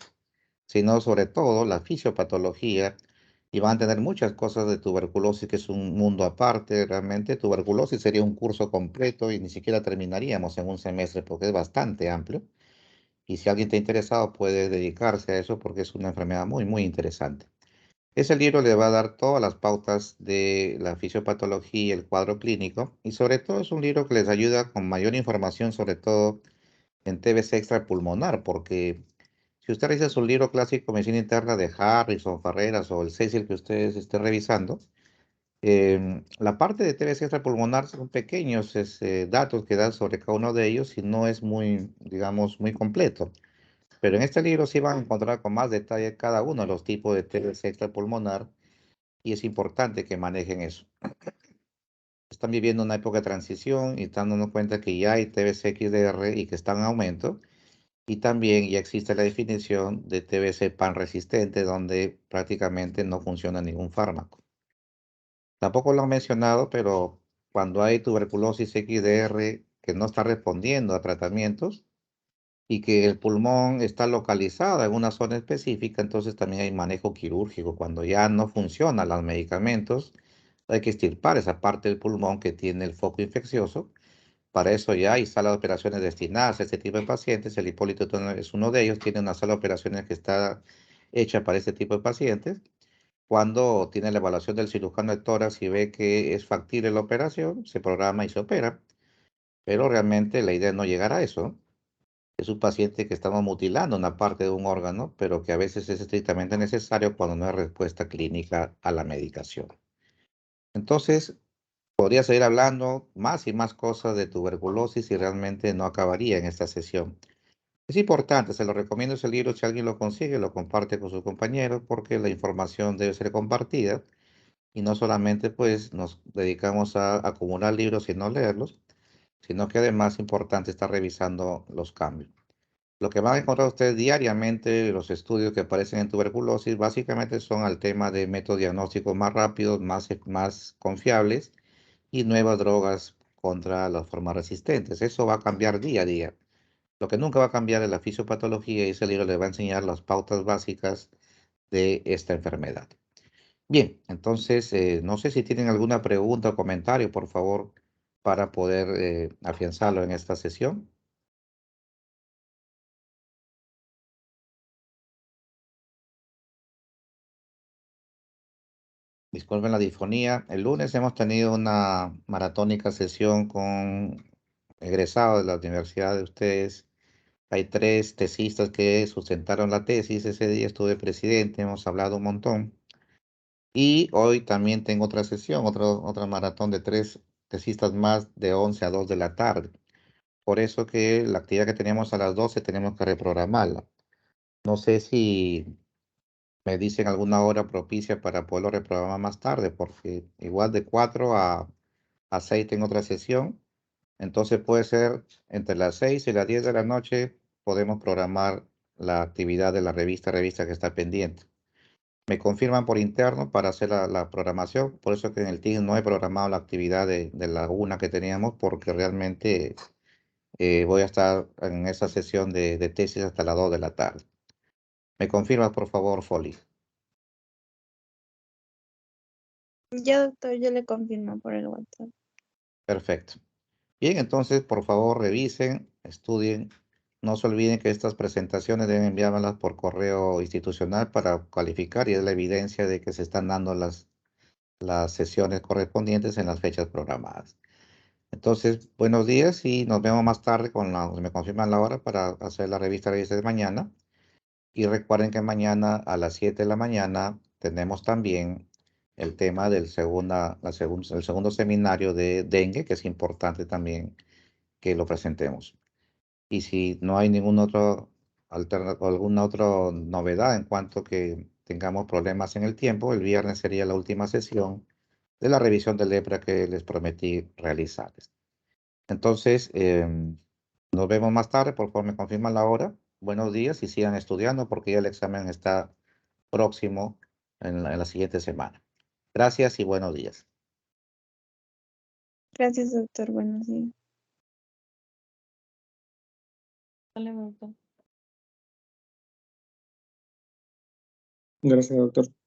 A: sino sobre todo la fisiopatología. Y van a tener muchas cosas de tuberculosis, que es un mundo aparte. Realmente tuberculosis sería un curso completo y ni siquiera terminaríamos en un semestre porque es bastante amplio. Y si alguien está interesado puede dedicarse a eso porque es una enfermedad muy, muy interesante. Ese libro le va a dar todas las pautas de la fisiopatología, el cuadro clínico, y sobre todo es un libro que les ayuda con mayor información, sobre todo en TBC extrapulmonar, porque si usted revisa su libro clásico Medicina Interna de Harrison, Farreras o el Cecil que ustedes estén revisando, la parte de TBC extrapulmonar son pequeños datos que dan sobre cada uno de ellos y no es muy, digamos, muy completo. Pero en este libro sí van a encontrar con más detalle cada uno de los tipos de TBC extrapulmonar y es importante que manejen eso. Están viviendo una época de transición y están dando cuenta que ya hay TBC-XDR y que están en aumento. Y también ya existe la definición de TBC pan resistente, donde prácticamente no funciona ningún fármaco. Tampoco lo han mencionado, pero cuando hay tuberculosis XDR que no está respondiendo a tratamientos y que el pulmón está localizado en una zona específica, entonces también hay manejo quirúrgico. Cuando ya no funcionan los medicamentos, hay que extirpar esa parte del pulmón que tiene el foco infeccioso. Para eso ya hay sala de operaciones destinadas a este tipo de pacientes. El Hipólito es uno de ellos, tiene una sala de operaciones que está hecha para este tipo de pacientes. Cuando tiene la evaluación del cirujano de tórax y ve que es factible la operación, se programa y se opera. Pero realmente la idea es no llegar a eso. Es un paciente que estamos mutilando una parte de un órgano, pero que a veces es estrictamente necesario cuando no hay respuesta clínica a la medicación. Entonces, podría seguir hablando más y más cosas de tuberculosis y realmente no acabaría en esta sesión. Es importante, se lo recomiendo ese libro, si alguien lo consigue, lo comparte con sus compañeros porque la información debe ser compartida y no solamente pues nos dedicamos a acumular libros y no leerlos, sino que además es importante estar revisando los cambios. Lo que van a encontrar ustedes diariamente, los estudios que aparecen en tuberculosis, básicamente son al tema de métodos diagnósticos más rápidos, más confiables y nuevas drogas contra las formas resistentes. Eso va a cambiar día a día. Lo que nunca va a cambiar es la fisiopatología y ese libro les va a enseñar las pautas básicas de esta enfermedad. Bien, entonces, no sé si tienen alguna pregunta o comentario, por favor, para poder afianzarlo en esta sesión. Disculpen la disfonía. El lunes hemos tenido una maratónica sesión con egresados de la universidad de ustedes. Hay 3 tesistas que sustentaron la tesis. Ese día estuve presidente, hemos hablado un montón. Y hoy también tengo otra sesión, otra maratón de 3 tesistas más de 11 a 2 de la tarde. Por eso que la actividad que teníamos a las 12 tenemos que reprogramarla. No sé si me dicen alguna hora propicia para poderlo reprogramar más tarde, porque igual de 4 a 6 tengo otra sesión. Entonces puede ser entre las 6 y las 10 de la noche podemos programar la actividad de la revista que está pendiente. Me confirman por interno para hacer la programación, por eso que en el Teams no he programado la actividad de la una que teníamos, porque realmente voy a estar en esa sesión de tesis hasta las 2 de la tarde. ¿Me confirmas, por favor, Folly?
E: Ya, doctor, yo le confirmo por el WhatsApp.
A: Perfecto. Bien, entonces, por favor, revisen, estudien no se olviden que estas presentaciones deben enviármelas por correo institucional para calificar y es la evidencia de que se están dando las sesiones correspondientes en las fechas programadas. Entonces, buenos días y nos vemos más tarde me confirman la hora para hacer la revista de mañana. Y recuerden que mañana a las 7 de la mañana tenemos también el tema del el segundo seminario de dengue, que es importante también que lo presentemos. Y si no hay alguna otra novedad en cuanto que tengamos problemas en el tiempo, el viernes sería la última sesión de la revisión de lepra que les prometí realizarles. Entonces, nos vemos más tarde, por favor me confirman la hora. Buenos días y sigan estudiando porque ya el examen está próximo en la siguiente semana. Gracias y buenos días.
E: Gracias, doctor. Buenos días.
F: Gracias, doctor.